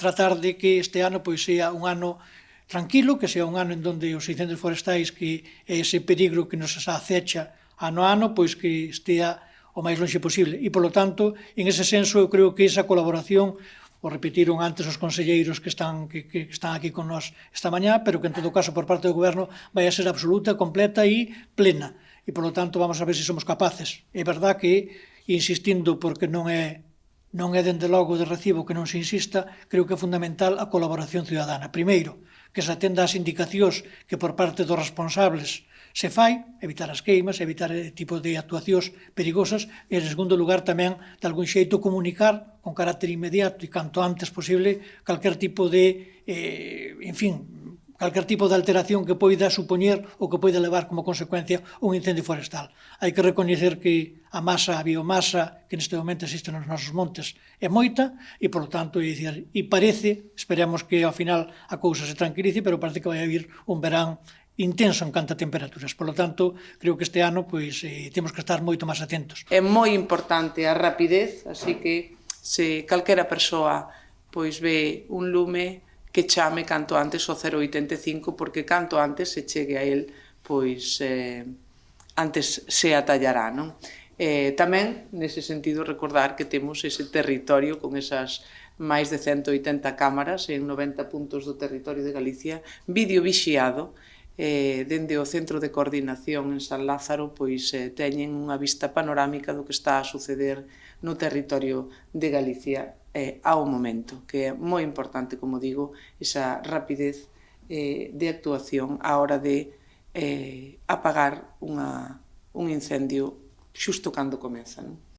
tratar de que este ano pois sea un ano tranquilo, que sea un ano en donde os incendios forestais, que é ese peligro que nos acecha ano a ano, pois que estea o máis longe posible. E, polo tanto, en ese senso, eu creo que esa colaboración, o repetiron antes os conselleiros que están aquí con nós esta mañá, pero que en todo caso por parte do Goberno vai a ser absoluta, completa e plena. E, polo tanto, vamos a ver se somos capaces. É verdad que, insistindo, porque non é dende logo de recibo que non se insista, creo que é fundamental a colaboración ciudadana. Primeiro, que se atenda ás indicacións que por parte dos responsables se fai, evitar as queimas, evitar tipo de actuacións perigosas, e, en segundo lugar, tamén, de algún xeito, comunicar con carácter inmediato e canto antes posible calquer tipo de, calquer tipo de alteración que poida supoñer ou que poida levar como consecuencia un incendio forestal. Hai que recoñecer que a biomasa que neste momento existe nos nosos montes é moita e, por lo tanto, parece, esperemos que ao final a cousa se tranquilice, pero parece que vai haber un verán intenso en canto a temperaturas. Por lo tanto, creo que este ano temos que estar moito máis atentos. É moi importante a rapidez, así que se calquera persoa ve un lume, que chame canto antes o 085, porque canto antes se chegue a el, antes se atallará, non? Tamén, nese sentido, recordar que temos ese territorio con esas máis de 180 cámaras en 90 puntos do territorio de Galicia, videovixiado, dende o Centro de Coordinación en San Lázaro, teñen unha vista panorámica do que está a suceder no territorio de Galicia ao momento, que é moi importante, como digo, esa rapidez de actuación á hora de apagar un incendio xusto cando comeza, non?